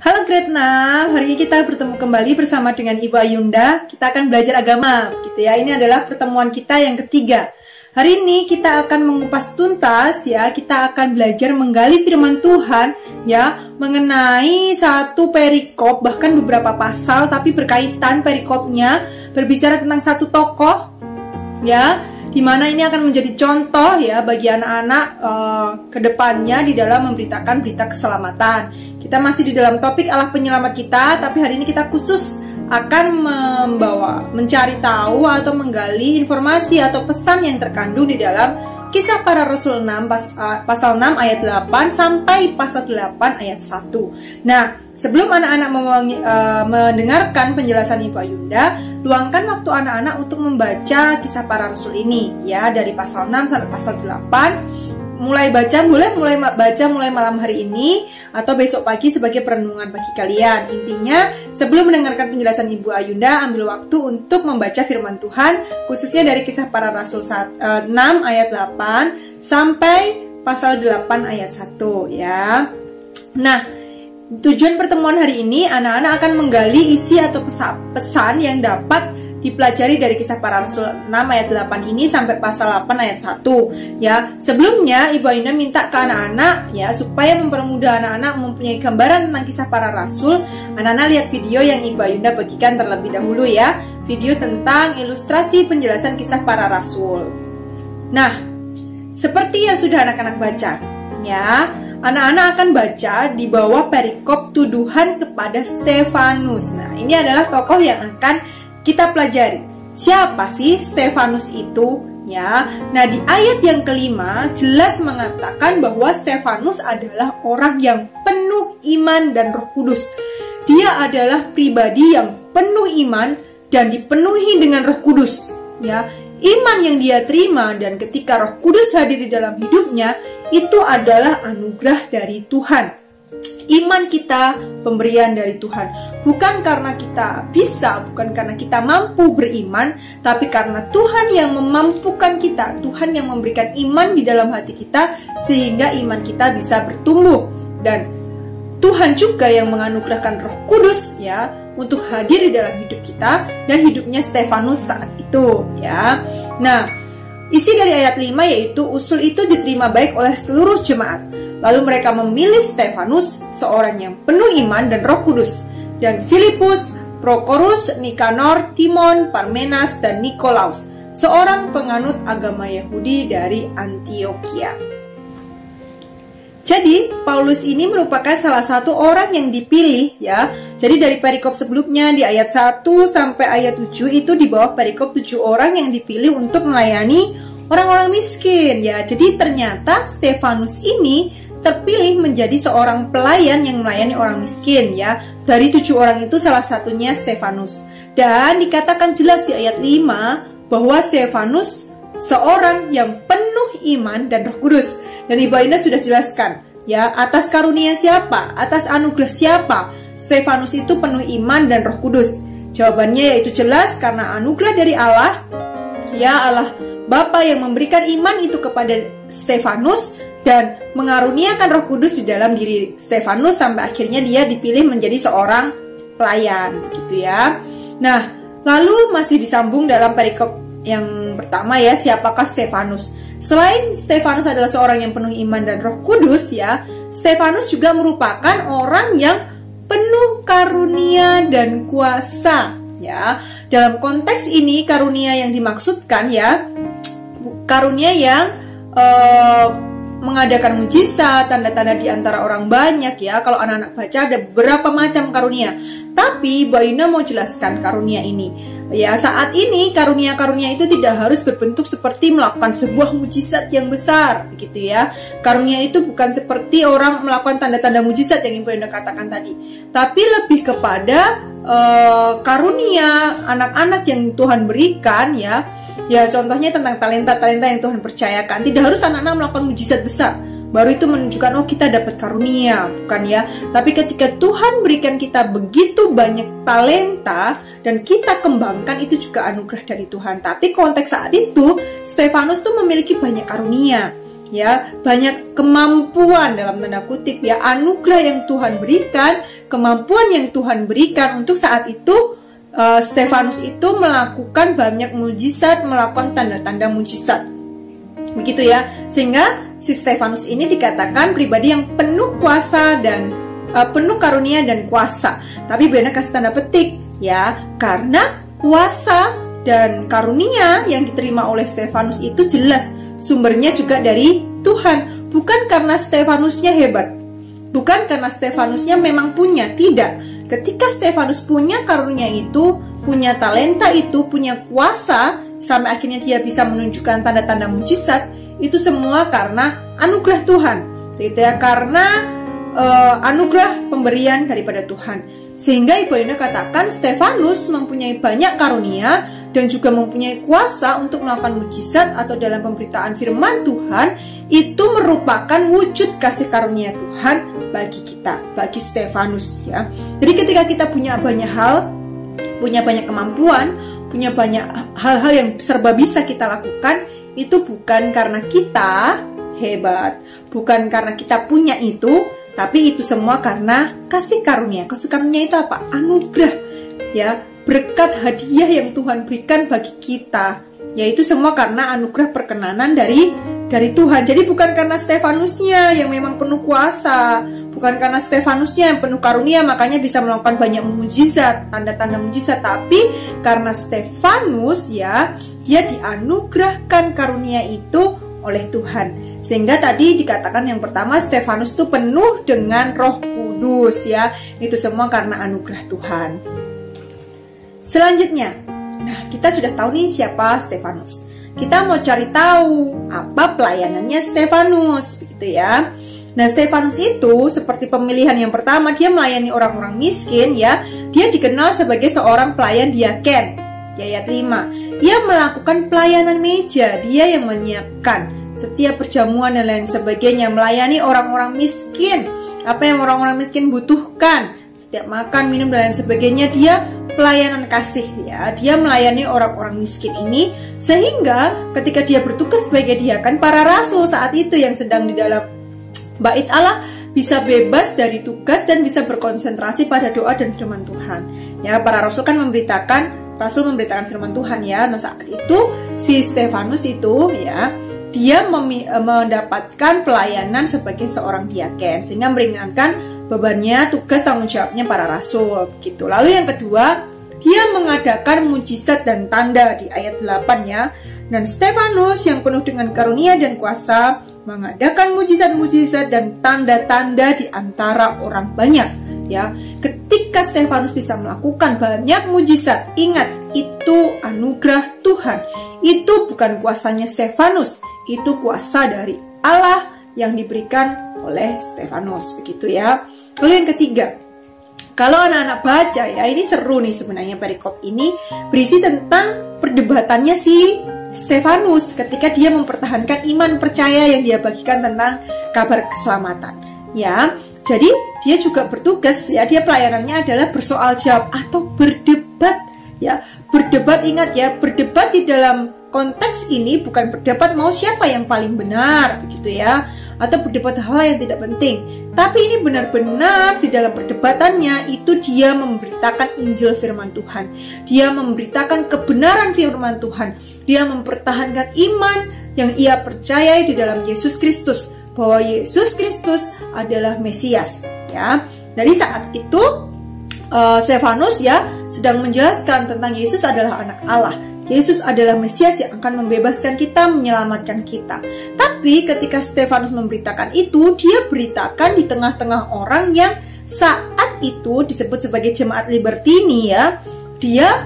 Halo Grade 6, hari ini kita bertemu kembali bersama dengan Ibu Ayunda. Kita akan belajar agama, gitu ya. Ini adalah pertemuan kita yang ketiga. Hari ini kita akan mengupas tuntas, ya. Kita akan belajar menggali firman Tuhan, ya, mengenai satu perikop, bahkan beberapa pasal, tapi berkaitan perikopnya berbicara tentang satu tokoh, ya. Di mana ini akan menjadi contoh ya bagi anak-anak ke depannya di dalam memberitakan berita keselamatan. Kita masih di dalam topik Allah penyelamat kita, tapi hari ini kita khusus akan mencari tahu atau menggali informasi atau pesan yang terkandung di dalam Kisah Para Rasul 6 pasal 6 ayat 8 sampai pasal 8 ayat 1. Nah, sebelum anak-anak mendengarkan penjelasan Ibu Ayunda, luangkan waktu anak-anak untuk membaca Kisah Para Rasul ini, ya, dari pasal 6 sampai pasal 8. Mulai baca mulai malam hari ini atau besok pagi sebagai perenungan bagi kalian. Intinya, sebelum mendengarkan penjelasan Ibu Ayunda, ambil waktu untuk membaca firman Tuhan, khususnya dari Kisah Para Rasul 6 ayat 8 sampai pasal 8 ayat 1, ya. Nah, tujuan pertemuan hari ini, anak-anak akan menggali isi atau pesan yang dapat dipelajari dari Kisah Para Rasul 6 ayat 8 ini sampai pasal 8 ayat 1, ya. Sebelumnya Ibu Ayunda minta ke anak-anak, ya, supaya mempermudah anak-anak mempunyai gambaran tentang Kisah Para Rasul. Anak-anak lihat video yang Ibu Ayunda bagikan terlebih dahulu, ya. Video tentang ilustrasi penjelasan Kisah Para Rasul. Nah, seperti yang sudah anak-anak baca, ya, anak-anak akan baca di bawah perikop tuduhan kepada Stefanus. Nah, ini adalah tokoh yang akan kita pelajari. Siapa sih Stefanus itu? Ya, nah di ayat yang kelima jelas mengatakan bahwa Stefanus adalah orang yang penuh iman dan Roh Kudus. Dia adalah pribadi yang penuh iman dan dipenuhi dengan Roh Kudus. Ya, iman yang dia terima dan ketika Roh Kudus hadir di dalam hidupnya itu adalah anugerah dari Tuhan. Iman kita pemberian dari Tuhan, bukan karena kita bisa, bukan karena kita mampu beriman, tapi karena Tuhan yang memampukan kita, Tuhan yang memberikan iman di dalam hati kita sehingga iman kita bisa bertumbuh. Dan Tuhan juga yang menganugerahkan Roh Kudus, ya, untuk hadir di dalam hidup kita dan hidupnya Stefanus saat itu, ya. Nah, isi dari ayat 5 yaitu usul itu diterima baik oleh seluruh jemaat. Lalu mereka memilih Stefanus, seorang yang penuh iman dan Roh Kudus, dan Filipus, Prokorus, Nikanor, Timon, Parmenas, dan Nikolaus, seorang penganut agama Yahudi dari Antioquia. Jadi, Paulus ini merupakan salah satu orang yang dipilih, ya. Jadi dari perikop sebelumnya di ayat 1 sampai ayat 7 itu di bawah perikop 7 orang yang dipilih untuk melayani orang-orang miskin, ya. Jadi ternyata Stefanus ini terpilih menjadi seorang pelayan yang melayani orang miskin, ya. Dari 7 orang itu salah satunya Stefanus. Dan dikatakan jelas di ayat 5 bahwa Stefanus seorang yang penuh iman dan Roh Kudus. Dan Ibu Ayunda sudah jelaskan, ya, atas karunia siapa, atas anugerah siapa Stefanus itu penuh iman dan Roh Kudus. Jawabannya yaitu jelas karena anugerah dari Allah, ya, Allah Bapa yang memberikan iman itu kepada Stefanus dan mengaruniakan Roh Kudus di dalam diri Stefanus sampai akhirnya dia dipilih menjadi seorang pelayan, gitu ya. Nah, lalu masih disambung dalam perikop yang pertama, ya, siapakah Stefanus? Selain Stefanus adalah seorang yang penuh iman dan Roh Kudus, ya, Stefanus juga merupakan orang yang penuh karunia dan kuasa, ya. Dalam konteks ini karunia yang dimaksudkan, ya, karunia yang mengadakan mujizat, tanda-tanda di antara orang banyak, ya. Kalau anak-anak baca ada beberapa macam karunia. Tapi Ibu Ayunda mau jelaskan karunia ini. Ya, saat ini karunia-karunia itu tidak harus berbentuk seperti melakukan sebuah mujizat yang besar, begitu, ya. Karunia itu bukan seperti orang melakukan tanda-tanda mujizat yang Ibu Ayunda katakan tadi. Tapi lebih kepada karunia anak-anak yang Tuhan berikan, ya. Ya, contohnya tentang talenta-talenta yang Tuhan percayakan. Tidak harus anak-anak melakukan mujizat besar baru itu menunjukkan oh kita dapat karunia, bukan, ya. Tapi ketika Tuhan berikan kita begitu banyak talenta dan kita kembangkan, itu juga anugerah dari Tuhan. Tapi konteks saat itu Stefanus tuh memiliki banyak karunia. ya, banyak kemampuan dalam tanda kutip ya, anugerah yang Tuhan berikan, kemampuan yang Tuhan berikan untuk saat itu Stefanus itu melakukan banyak mujizat, melakukan tanda-tanda mujizat. Begitu ya. Sehingga si Stefanus ini dikatakan pribadi yang penuh kuasa dan penuh karunia dan kuasa. Tapi benar kasih tanda petik ya, karena kuasa dan karunia yang diterima oleh Stefanus itu jelas sumbernya juga dari Tuhan, bukan karena Stefanusnya hebat, bukan karena Stefanusnya memang punya, tidak. Ketika Stefanus punya karunia itu, punya talenta itu, punya kuasa, sampai akhirnya dia bisa menunjukkan tanda-tanda mujizat, itu semua karena anugerah Tuhan, gitu ya, karena anugerah pemberian daripada Tuhan. Sehingga Ibu Ayunda katakan Stefanus mempunyai banyak karunia dan juga mempunyai kuasa untuk melakukan mujizat atau dalam pemberitaan firman Tuhan, itu merupakan wujud kasih karunia Tuhan bagi kita, bagi Stefanus ya. Jadi ketika kita punya banyak hal, punya banyak kemampuan, punya banyak hal-hal yang serba bisa kita lakukan, itu bukan karena kita hebat, bukan karena kita punya itu, tapi itu semua karena kasih karunia. Kasih karunia itu apa? Anugerah ya, berkat hadiah yang Tuhan berikan bagi kita, yaitu semua karena anugerah perkenanan dari Tuhan. Jadi bukan karena Stefanusnya yang memang penuh kuasa, bukan karena Stefanusnya yang penuh karunia makanya bisa melakukan banyak mujizat, tanda-tanda mujizat, tapi karena Stefanus ya, dia dianugerahkan karunia itu oleh Tuhan. Sehingga tadi dikatakan yang pertama, Stefanus itu penuh dengan Roh Kudus ya. Itu semua karena anugerah Tuhan. Selanjutnya, nah kita sudah tahu nih siapa Stefanus. Kita mau cari tahu apa pelayanannya Stefanus, gitu ya. Nah, Stefanus itu seperti pemilihan yang pertama, dia melayani orang-orang miskin ya. Dia dikenal sebagai seorang pelayan diaken. Ayat 5. Dia melakukan pelayanan meja, dia yang menyiapkan setiap perjamuan dan lain sebagainya, melayani orang-orang miskin. Apa yang orang-orang miskin butuhkan, setiap makan, minum dan lain sebagainya, dia pelayanan kasih ya. Dia melayani orang-orang miskin ini, sehingga ketika dia bertugas sebagai diaken, para rasul saat itu yang sedang di dalam bait Allah bisa bebas dari tugas dan bisa berkonsentrasi pada doa dan firman Tuhan. Ya, para rasul kan rasul memberitakan firman Tuhan ya. Nah, saat itu si Stefanus itu ya, dia mendapatkan pelayanan sebagai seorang diaken, sehingga meringankan bebannya, tugas tanggung jawabnya para rasul gitu. Lalu yang kedua, dia mengadakan mujizat dan tanda di ayat 8 ya. Dan Stefanus yang penuh dengan karunia dan kuasa mengadakan mujizat-mujizat dan tanda-tanda di antara orang banyak ya. Ketika Stefanus bisa melakukan banyak mujizat, ingat itu anugerah Tuhan. Itu bukan kuasanya Stefanus, itu kuasa dari Allah yang diberikan oleh Stefanus, begitu ya. Lalu yang ketiga, kalau anak-anak baca ya, ini seru nih sebenarnya perikop ini berisi tentang perdebatannya si Stefanus ketika dia mempertahankan iman percaya yang dia bagikan tentang kabar keselamatan ya. Jadi dia juga bertugas ya, dia pelayanannya adalah bersoal jawab atau berdebat ya. Berdebat, ingat ya, berdebat di dalam konteks ini bukan berdebat mau siapa yang paling benar begitu ya, atau berdebat hal yang tidak penting. Tapi ini benar-benar di dalam perdebatannya itu dia memberitakan Injil firman Tuhan. Dia memberitakan kebenaran firman Tuhan. Dia mempertahankan iman yang ia percayai di dalam Yesus Kristus, bahwa Yesus Kristus adalah Mesias ya. Dari saat itu Stefanus ya sedang menjelaskan tentang Yesus adalah anak Allah. Yesus adalah Mesias yang akan membebaskan kita, menyelamatkan kita. Tapi ketika Stefanus memberitakan itu, dia beritakan di tengah-tengah orang yang saat itu disebut sebagai jemaat Libertini ya. Dia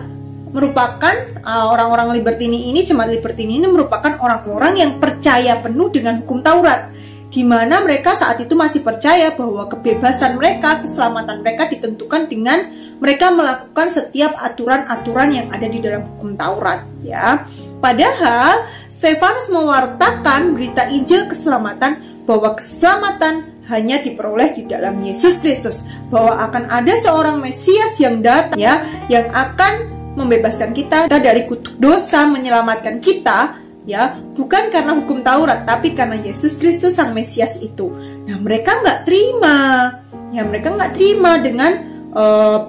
merupakan orang-orang Libertini ini, jemaat Libertini ini merupakan orang-orang yang percaya penuh dengan hukum Taurat, di mana mereka saat itu masih percaya bahwa kebebasan mereka, keselamatan mereka ditentukan dengan mereka melakukan setiap aturan-aturan yang ada di dalam hukum Taurat ya. Padahal Stefanus mewartakan berita Injil keselamatan, bahwa keselamatan hanya diperoleh di dalam Yesus Kristus, bahwa akan ada seorang Mesias yang datang ya, yang akan membebaskan kita dari kutuk dosa, menyelamatkan kita ya, bukan karena hukum Taurat, tapi karena Yesus Kristus Sang Mesias itu. Nah, mereka nggak terima, ya, mereka nggak terima dengan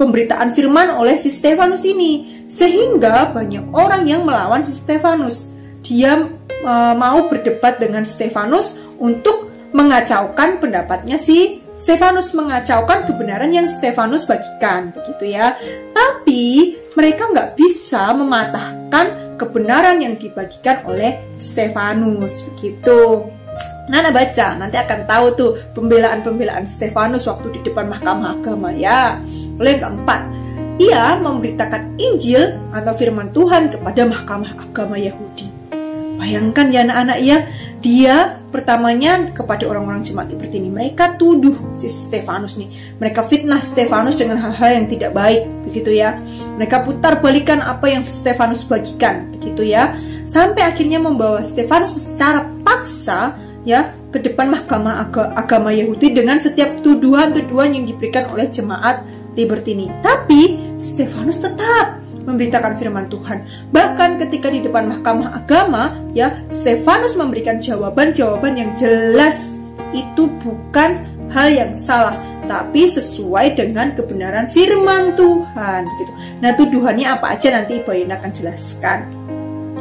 pemberitaan firman oleh si Stefanus ini, sehingga banyak orang yang melawan si Stefanus. Dia mau berdebat dengan Stefanus untuk mengacaukan pendapatnya si Stefanus, mengacaukan kebenaran yang Stefanus bagikan, begitu ya. Tapi mereka nggak bisa mematahkan kebenaran yang dibagikan oleh Stefanus, begitu. Nah, baca, nanti akan tahu tuh pembelaan-pembelaan Stefanus waktu di depan mahkamah agama ya. Lalu yang keempat, ia memberitakan Injil atau firman Tuhan kepada mahkamah agama Yahudi. Bayangkan ya anak-anak ya, dia pertamanya kepada orang-orang jemaat Liberti ini, mereka tuduh si Stefanus nih, mereka fitnah Stefanus dengan hal-hal yang tidak baik, begitu ya. Mereka putar balikan apa yang Stefanus bagikan, begitu ya. Sampai akhirnya membawa Stefanus secara paksa ya ke depan mahkamah agama Yahudi dengan setiap tuduhan-tuduhan yang diberikan oleh jemaat Liberti ini. Tapi Stefanus tetap memberitakan firman Tuhan. Bahkan ketika di depan mahkamah agama ya, Stefanus memberikan jawaban-jawaban yang jelas. Itu bukan hal yang salah, tapi sesuai dengan kebenaran firman Tuhan gitu. Nah, tuduhannya apa aja nanti Ibu Ayunda akan jelaskan.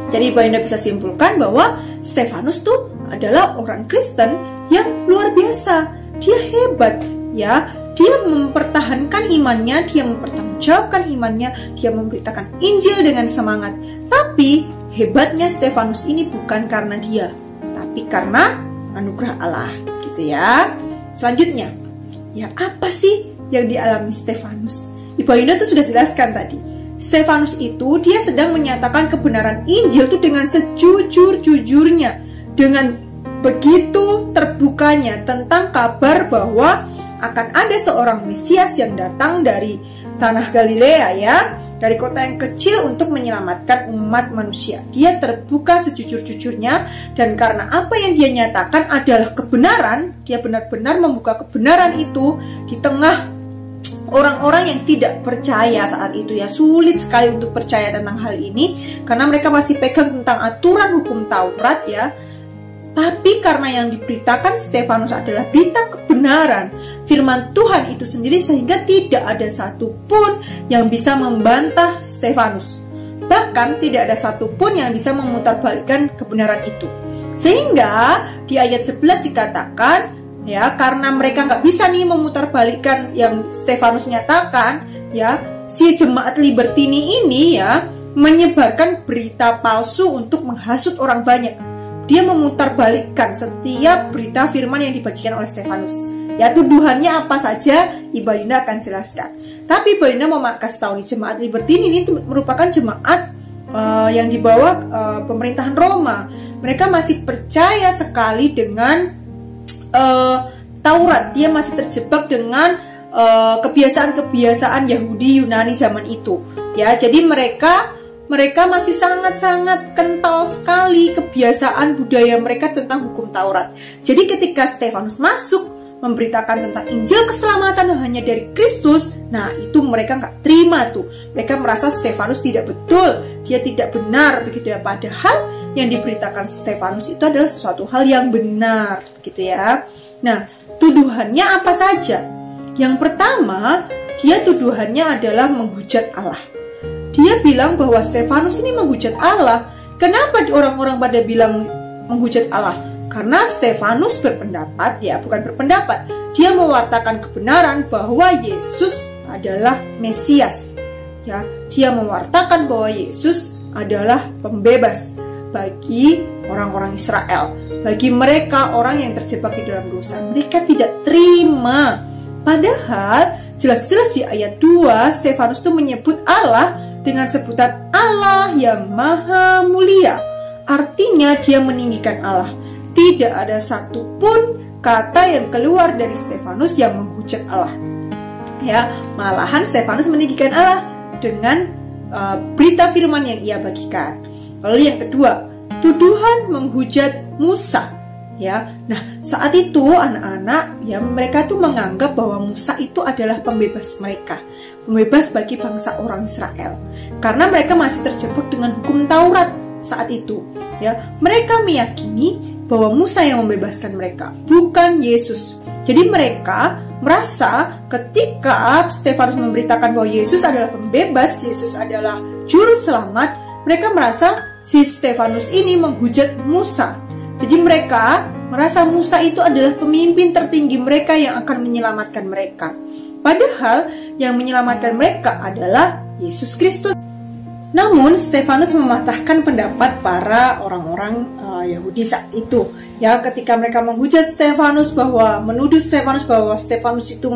Jadi Ibu Ayunda bisa simpulkan bahwa Stefanus tuh adalah orang Kristen yang luar biasa. Dia hebat ya. Dia mempertahankan imannya, dia mempertanggungjawabkan imannya, dia memberitakan Injil dengan semangat. Tapi hebatnya Stefanus ini bukan karena dia, tapi karena anugerah Allah, gitu ya. Selanjutnya, ya apa sih yang dialami Stefanus? Ibu Ayunda tuh sudah jelaskan tadi. Stefanus itu dia sedang menyatakan kebenaran Injil tuh dengan sejujur-jujurnya, dengan begitu terbukanya tentang kabar bahwa akan ada seorang Mesias yang datang dari tanah Galilea ya, dari kota yang kecil untuk menyelamatkan umat manusia. Dia terbuka sejujur-jujurnya, dan karena apa yang dia nyatakan adalah kebenaran, dia benar-benar membuka kebenaran itu di tengah orang-orang yang tidak percaya saat itu ya. Sulit sekali untuk percaya tentang hal ini karena mereka masih pegang tentang aturan hukum Taurat ya. Tapi karena yang diberitakan Stefanus adalah berita kebenaran firman Tuhan itu sendiri, sehingga tidak ada satupun yang bisa membantah Stefanus. Bahkan tidak ada satupun yang bisa memutarbalikkan kebenaran itu. Sehingga di ayat 11 dikatakan ya, karena mereka nggak bisa nih memutarbalikkan yang Stefanus nyatakan ya, si jemaat Libertini ini ya menyebarkan berita palsu untuk menghasut orang banyak. Dia memutarbalikkan setiap berita firman yang dibagikan oleh Stefanus. Ya, tuduhannya apa saja Ibu Ayunda akan jelaskan. Tapi Ibu Ayunda mau kasih tahu nih, jemaat Libertini ini merupakan jemaat yang di bawah pemerintahan Roma. Mereka masih percaya sekali dengan Taurat. Dia masih terjebak dengan kebiasaan-kebiasaan Yahudi Yunani zaman itu. Ya, jadi mereka masih sangat-sangat kental sekali kebiasaan budaya mereka tentang hukum Taurat. Jadi ketika Stefanus masuk memberitakan tentang Injil keselamatan hanya dari Kristus, nah itu mereka nggak terima tuh. Mereka merasa Stefanus tidak betul, dia tidak benar begitu ya. Padahal yang diberitakan Stefanus itu adalah sesuatu hal yang benar begitu ya. Nah, tuduhannya apa saja? Yang pertama, dia tuduhannya adalah menghujat Allah. Dia bilang bahwa Stefanus ini menghujat Allah. Kenapa orang-orang pada bilang menghujat Allah? Karena Stefanus berpendapat, ya bukan berpendapat, dia mewartakan kebenaran bahwa Yesus adalah Mesias. Ya, dia mewartakan bahwa Yesus adalah pembebas bagi orang-orang Israel, bagi mereka orang yang terjebak di dalam dosa. Mereka tidak terima. Padahal jelas-jelas di ayat 2 Stefanus itu menyebut Allah dengan sebutan Allah yang maha mulia. Artinya dia meninggikan Allah. Tidak ada satupun kata yang keluar dari Stefanus yang menghujat Allah. Ya, malahan Stefanus meninggikan Allah dengan berita firman yang ia bagikan. Lalu yang kedua, tuduhan menghujat Musa. Ya, nah saat itu anak-anak ya mereka tuh menganggap bahwa Musa itu adalah pembebas mereka, pembebas bagi bangsa orang Israel, karena mereka masih terjebak dengan hukum Taurat. saat itu. Ya, mereka meyakini bahwa Musa yang membebaskan mereka, bukan Yesus. Jadi mereka merasa ketika Stefanus memberitakan bahwa Yesus adalah pembebas, Yesus adalah juru selamat, mereka merasa si Stefanus ini menghujat Musa. Jadi mereka merasa Musa itu adalah pemimpin tertinggi mereka yang akan menyelamatkan mereka. Padahal yang menyelamatkan mereka adalah Yesus Kristus. Namun Stefanus mematahkan pendapat para orang-orang Yahudi saat itu. Ya, ketika mereka menghujat Stefanus menuduh Stefanus bahwa Stefanus itu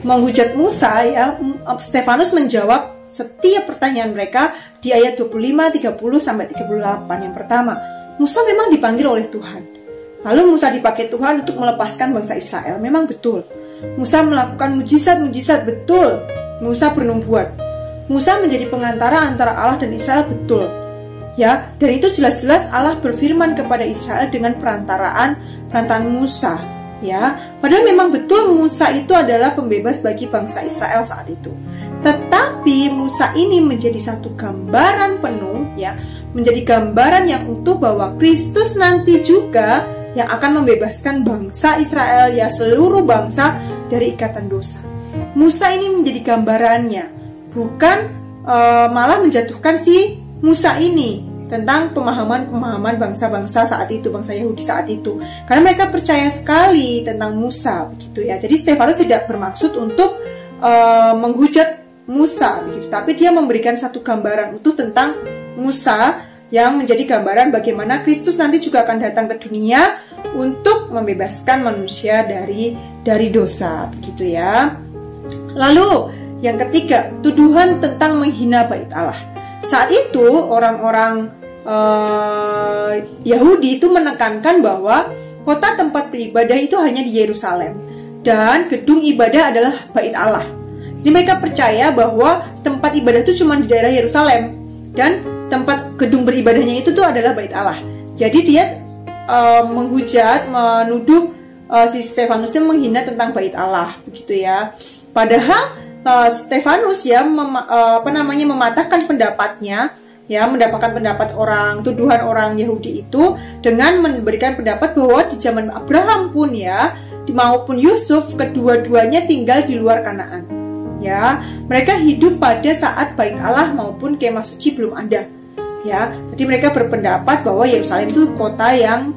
menghujat Musa, ya, Stefanus menjawab setiap pertanyaan mereka di ayat 25, 30 sampai 38. Yang pertama, Musa memang dipanggil oleh Tuhan. Lalu Musa dipakai Tuhan untuk melepaskan bangsa Israel. Memang betul. Musa melakukan mujizat-mujizat, betul. Musa bernubuat. Musa menjadi pengantara antara Allah dan Israel, betul. Ya, dan itu jelas-jelas Allah berfirman kepada Israel dengan perantaraan Musa. Ya, padahal memang betul Musa itu adalah pembebas bagi bangsa Israel saat itu. Tetapi Musa ini menjadi satu gambaran penuh, ya, menjadi gambaran yang utuh bahwa Kristus nanti juga yang akan membebaskan bangsa Israel, ya, seluruh bangsa dari ikatan dosa. Musa ini menjadi gambarannya, bukan malah menjatuhkan si Musa ini tentang pemahaman bangsa-bangsa saat itu, bangsa Yahudi saat itu, karena mereka percaya sekali tentang Musa, begitu ya. Jadi Stefanus tidak bermaksud untuk menghujat Musa, begitu, tapi dia memberikan satu gambaran utuh tentang Musa yang menjadi gambaran bagaimana Kristus nanti juga akan datang ke dunia untuk membebaskan manusia dari dosa, begitu ya. Lalu yang ketiga, tuduhan tentang menghina bait Allah. Saat itu orang-orang Yahudi itu menekankan bahwa kota tempat beribadah itu hanya di Yerusalem dan gedung ibadah adalah bait Allah. Jadi mereka percaya bahwa tempat ibadah itu cuma di daerah Yerusalem dan tempat gedung beribadahnya itu tuh adalah bait Allah. Jadi dia menghujat, menuduh si Stefanus itu menghina tentang bait Allah, begitu ya. Padahal Stefanus ya mematahkan pendapatnya, ya, mendapatkan pendapat tuduhan orang Yahudi itu dengan memberikan pendapat bahwa di zaman Abraham pun, ya, maupun Yusuf, kedua-duanya tinggal di luar Kanaan. Ya, mereka hidup pada saat bait Allah maupun kemah suci belum ada. Ya, jadi mereka berpendapat bahwa Yerusalem itu kota yang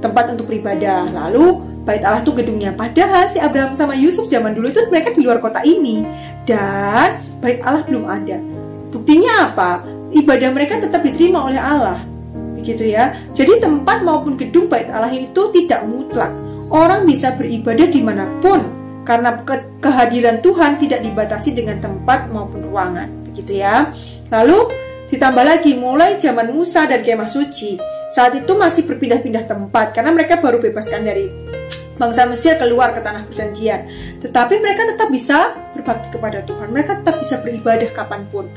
tempat untuk beribadah. Lalu bait Allah itu gedungnya. Padahal si Abraham sama Yusuf zaman dulu itu mereka di luar kota ini dan bait Allah belum ada. Buktinya apa? Ibadah mereka tetap diterima oleh Allah, begitu ya. Jadi tempat maupun gedung bait Allah itu tidak mutlak. Orang bisa beribadah dimanapun karena kehadiran Tuhan tidak dibatasi dengan tempat maupun ruangan, begitu ya. Lalu ditambah lagi mulai zaman Musa dan kemah suci, saat itu masih berpindah-pindah tempat karena mereka baru bebaskan dari bangsa Mesir keluar ke tanah perjanjian. Tetapi mereka tetap bisa berbakti kepada Tuhan, mereka tetap bisa beribadah kapanpun.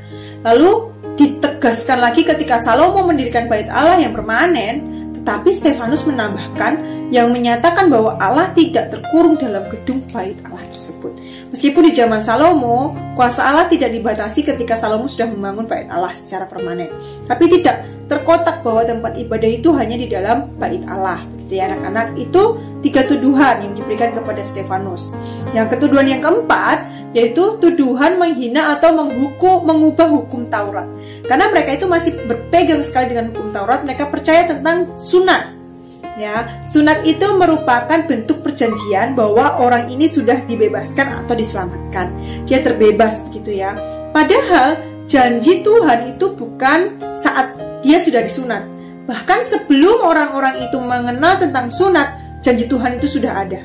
Lalu ditegaskan lagi ketika Salomo mendirikan bait Allah yang permanen. Tetapi Stefanus menambahkan yang menyatakan bahwa Allah tidak terkurung dalam gedung bait Allah tersebut. Meskipun di zaman Salomo, kuasa Allah tidak dibatasi ketika Salomo sudah membangun bait Allah secara permanen. Tapi tidak terkotak bahwa tempat ibadah itu hanya di dalam bait Allah. Begitu ya anak-anak, itu 3 tuduhan yang diberikan kepada Stefanus. Yang ketuduhan yang keempat, yaitu tuduhan menghina atau mengubah hukum Taurat. Karena mereka itu masih berpegang sekali dengan hukum Taurat, mereka percaya tentang sunat. Ya, sunat itu merupakan bentuk perjanjian bahwa orang ini sudah dibebaskan atau diselamatkan. Dia terbebas, begitu ya. Padahal janji Tuhan itu bukan saat dia sudah disunat. Bahkan sebelum orang-orang itu mengenal tentang sunat, janji Tuhan itu sudah ada.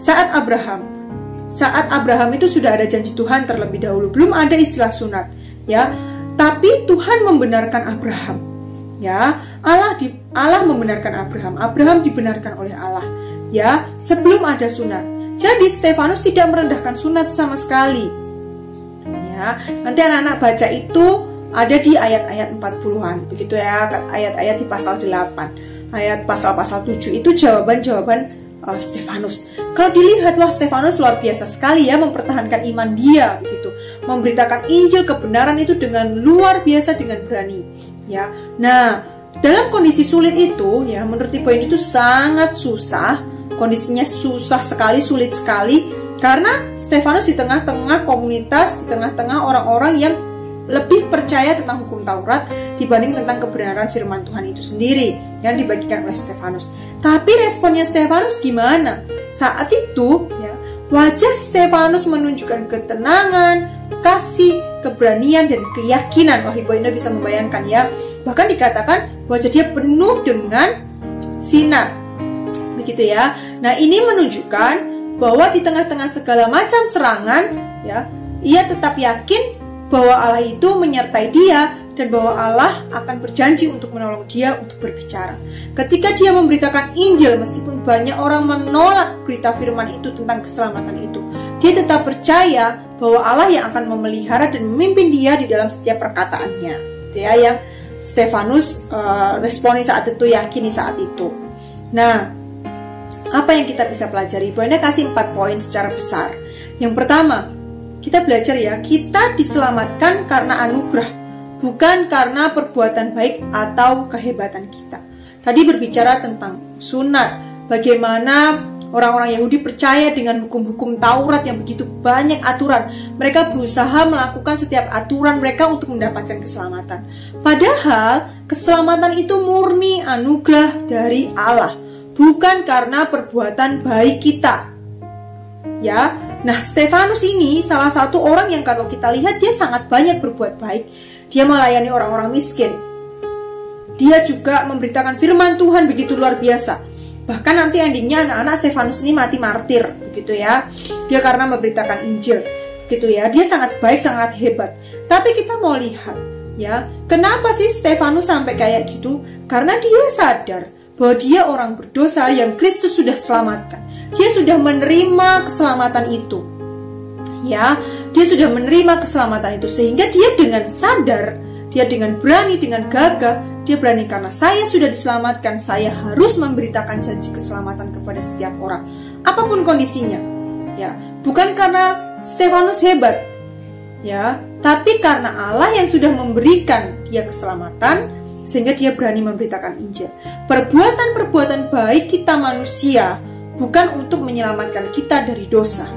Saat Abraham itu sudah ada janji Tuhan terlebih dahulu, belum ada istilah sunat, ya. Tapi Tuhan membenarkan Abraham, ya. Allah membenarkan Abraham dibenarkan oleh Allah, ya, sebelum ada sunat. Jadi Stefanus tidak merendahkan sunat sama sekali, ya. Nanti anak-anak baca itu ada di ayat-ayat 40-an, begitu ya, ayat-ayat di pasal 8, ayat pasal-pasal 7 itu jawaban-jawaban Stefanus. Kalau dilihat, wah, Stefanus luar biasa sekali ya mempertahankan iman dia, begitu begitu, memberitakan Injil kebenaran itu dengan luar biasa, dengan berani, ya. Nah, dalam kondisi sulit itu, ya, menurut Ibu Ayunda itu sangat susah, kondisinya susah sekali, sulit sekali, karena Stefanus di tengah-tengah komunitas, di tengah-tengah orang-orang yang lebih percaya tentang hukum Taurat dibanding tentang kebenaran firman Tuhan itu sendiri yang dibagikan oleh Stefanus. Tapi responnya Stefanus gimana? Saat itu, ya, wajah Stefanus menunjukkan ketenangan, kasih, keberanian, dan keyakinan. Wah, Ibu Ayunda bisa membayangkan, ya. Bahkan dikatakan wajah dia penuh dengan sinar. Begitu, ya. Nah, ini menunjukkan bahwa di tengah-tengah segala macam serangan, ya, ia tetap yakin bahwa Allah itu menyertai dia dan bahwa Allah akan berjanji untuk menolong dia untuk berbicara. Ketika dia memberitakan Injil, meskipun banyak orang menolak berita firman itu tentang keselamatan itu, dia tetap percaya bahwa Allah yang akan memelihara dan memimpin dia di dalam setiap perkataannya. Itu ya yang Stefanus responi saat itu, yakini saat itu. Nah, apa yang kita bisa pelajari? Ibu Ayunda kasih 4 poin secara besar. Yang pertama, kita belajar, ya, kita diselamatkan karena anugerah, bukan karena perbuatan baik atau kehebatan kita. Tadi berbicara tentang sunat, bagaimana orang-orang Yahudi percaya dengan hukum-hukum Taurat yang begitu banyak aturan. Mereka berusaha melakukan setiap aturan mereka untuk mendapatkan keselamatan. Padahal keselamatan itu murni anugerah dari Allah, bukan karena perbuatan baik kita. Ya. Nah, Stefanus ini salah satu orang yang kalau kita lihat dia sangat banyak berbuat baik. Dia melayani orang-orang miskin. Dia juga memberitakan firman Tuhan begitu luar biasa. Bahkan nanti endingnya anak-anak Stefanus ini mati martir, begitu ya. Dia karena memberitakan Injil, gitu ya. Dia sangat baik, sangat hebat. Tapi kita mau lihat, ya, kenapa sih Stefanus sampai kayak gitu? Karena dia sadar bahwa dia orang berdosa yang Kristus sudah selamatkan. Dia sudah menerima keselamatan itu, ya. Dia sudah menerima keselamatan itu sehingga dia dengan sadar, dia dengan berani, dengan gagah, dia berani karena saya sudah diselamatkan. Saya harus memberitakan janji keselamatan kepada setiap orang, apapun kondisinya, ya. Bukan karena Stefanus hebat, ya, tapi karena Allah yang sudah memberikan dia keselamatan sehingga dia berani memberitakan Injil. Perbuatan-perbuatan baik kita manusia bukan untuk menyelamatkan kita dari dosa,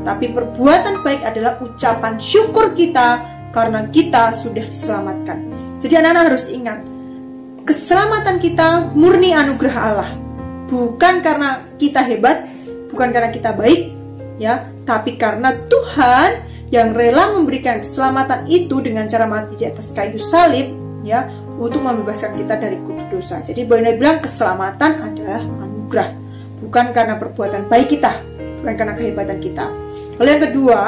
tapi perbuatan baik adalah ucapan syukur kita karena kita sudah diselamatkan. Jadi anak-anak harus ingat, keselamatan kita murni anugerah Allah, bukan karena kita hebat, bukan karena kita baik, ya, tapi karena Tuhan yang rela memberikan keselamatan itu dengan cara mati di atas kayu salib, ya, untuk membebaskan kita dari kutuk dosa. Jadi Ibu Ayunda bilang keselamatan adalah anugerah, bukan karena perbuatan baik kita, bukan karena kehebatan kita. Lalu yang kedua,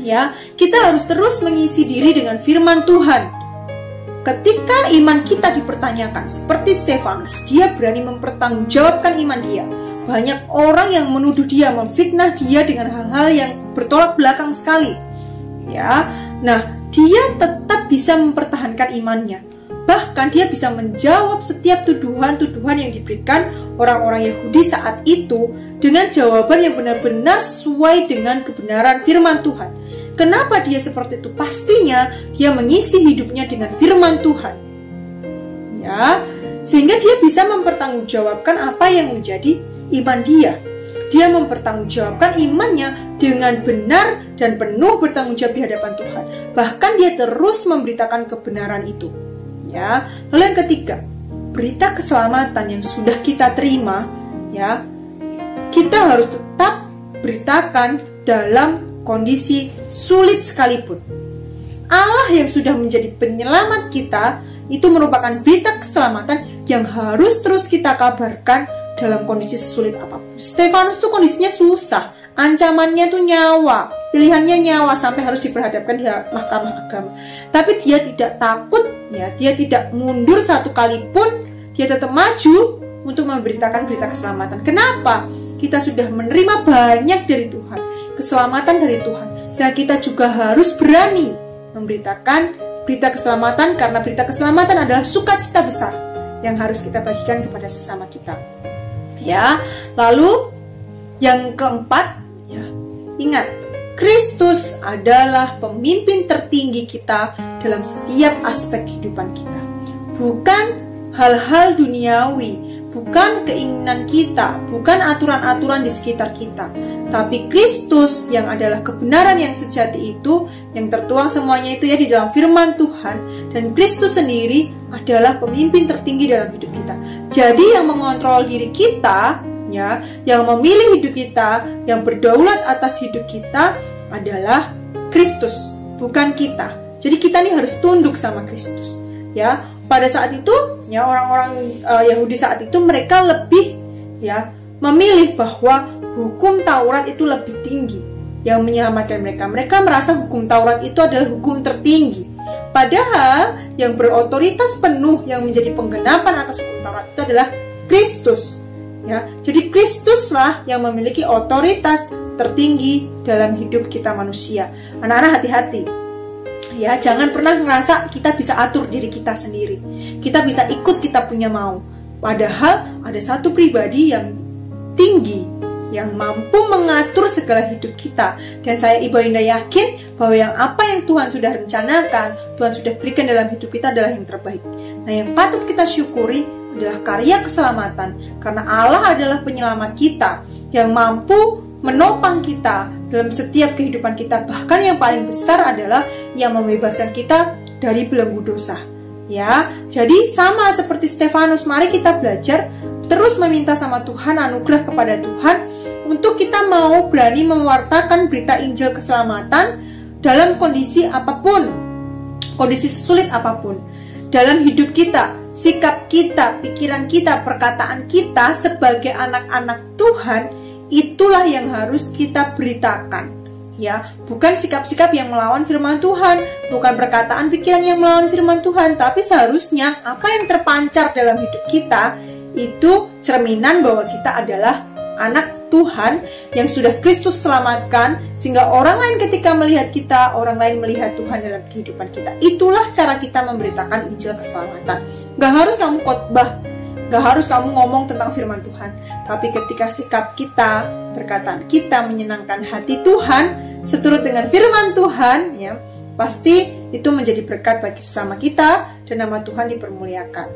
ya, kita harus terus mengisi diri dengan firman Tuhan. Ketika iman kita dipertanyakan, seperti Stefanus, dia berani mempertanggungjawabkan iman dia. Banyak orang yang menuduh dia, memfitnah dia dengan hal-hal yang bertolak belakang sekali, ya. Nah, dia tetap bisa mempertahankan imannya. Bahkan dia bisa menjawab setiap tuduhan-tuduhan yang diberikan orang-orang Yahudi saat itu dengan jawaban yang benar-benar sesuai dengan kebenaran firman Tuhan. Kenapa dia seperti itu? Pastinya dia mengisi hidupnya dengan firman Tuhan, ya, sehingga dia bisa mempertanggungjawabkan apa yang menjadi iman dia. Dia mempertanggungjawabkan imannya dengan benar dan penuh bertanggung jawab di hadapan Tuhan. Bahkan dia terus memberitakan kebenaran itu, ya. Lalu yang ketiga, berita keselamatan yang sudah kita terima, ya, kita harus tetap beritakan dalam kondisi sulit sekalipun. Allah yang sudah menjadi penyelamat kita itu merupakan berita keselamatan yang harus terus kita kabarkan dalam kondisi sesulit apapun. Stefanus tuh kondisinya susah, ancamannya tuh nyawa, pilihannya nyawa sampai harus diperhadapkan di mahkamah agama. Tapi dia tidak takut, ya, dia tidak mundur satu kali pun, dia tetap maju untuk memberitakan berita keselamatan. Kenapa? Kita sudah menerima banyak dari Tuhan, keselamatan dari Tuhan. Sehingga kita juga harus berani memberitakan berita keselamatan, karena berita keselamatan adalah sukacita besar yang harus kita bagikan kepada sesama kita. Ya, lalu yang keempat, ya, ingat, Kristus adalah pemimpin tertinggi kita dalam setiap aspek kehidupan kita. Bukan hal-hal duniawi, bukan keinginan kita, bukan aturan-aturan di sekitar kita, tapi Kristus yang adalah kebenaran yang sejati itu, yang tertuang semuanya itu ya di dalam firman Tuhan, dan Kristus sendiri adalah pemimpin tertinggi dalam hidup kita. Jadi yang mengontrol diri kita, ya, yang memilih hidup kita, yang berdaulat atas hidup kita adalah Kristus, bukan kita. Jadi kita nih harus tunduk sama Kristus, ya. Pada saat itu, ya, orang-orang Yahudi saat itu mereka lebih, ya, memilih bahwa hukum Taurat itu lebih tinggi yang menyelamatkan mereka. Mereka merasa hukum Taurat itu adalah hukum tertinggi. Padahal yang berotoritas penuh yang menjadi penggenapan atas hukum Taurat itu adalah Kristus. Ya, jadi Kristuslah yang memiliki otoritas tertinggi dalam hidup kita manusia. Anak-anak hati-hati. Ya, jangan pernah ngerasa kita bisa atur diri kita sendiri. Kita bisa ikut kita punya mau. Padahal ada satu pribadi yang tinggi, yang mampu mengatur segala hidup kita. Dan saya Ibu Ayunda yakin bahwa apa yang Tuhan sudah rencanakan, Tuhan sudah berikan dalam hidup kita adalah yang terbaik. Nah, yang patut kita syukuri adalah karya keselamatan. Karena Allah adalah penyelamat kita yang mampu menopang kita dalam setiap kehidupan kita. Bahkan yang paling besar adalah yang membebaskan kita dari belenggu dosa. Ya, jadi sama seperti Stefanus, mari kita belajar terus meminta sama Tuhan, anugerah kepada Tuhan untuk kita mau berani mewartakan berita Injil keselamatan dalam kondisi apapun, kondisi sulit apapun. Dalam hidup kita, sikap kita, pikiran kita, perkataan kita sebagai anak-anak Tuhan, itulah yang harus kita beritakan, ya. Bukan sikap-sikap yang melawan firman Tuhan, bukan perkataan pikiran yang melawan firman Tuhan, tapi seharusnya apa yang terpancar dalam hidup kita itu cerminan bahwa kita adalah anak Tuhan yang sudah Kristus selamatkan, sehingga orang lain ketika melihat kita, orang lain melihat Tuhan dalam kehidupan kita. Itulah cara kita memberitakan Injil keselamatan. Gak harus kamu khotbah, gak harus kamu ngomong tentang firman Tuhan, tapi ketika sikap kita, perkataan kita menyenangkan hati Tuhan, seturut dengan firman Tuhan, ya, pasti itu menjadi berkat bagi sesama kita dan nama Tuhan dipermuliakan.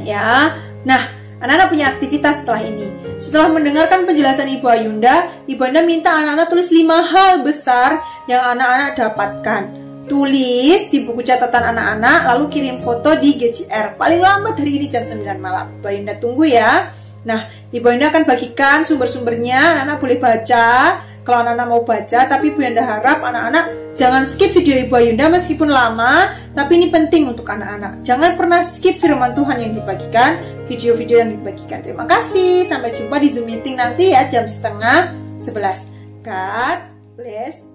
Ya, nah, anak-anak punya aktivitas setelah ini. Setelah mendengarkan penjelasan Ibu Ayunda, Ibu Ayunda minta anak-anak tulis 5 hal besar yang anak-anak dapatkan. Tulis di buku catatan anak-anak, lalu kirim foto di GCR. Paling lambat hari ini jam 9 malam. Ibu Ayunda tunggu ya. Nah, Ibu Ayunda akan bagikan sumber-sumbernya. Anak-anak boleh baca kalau anak-anak mau baca, tapi Ibu Ayunda harap anak-anak jangan skip video Ibu Ayunda meskipun lama, tapi ini penting untuk anak-anak. Jangan pernah skip firman Tuhan yang dibagikan, video-video yang dibagikan. Terima kasih. Sampai jumpa di Zoom meeting nanti ya jam 10:30. God bless.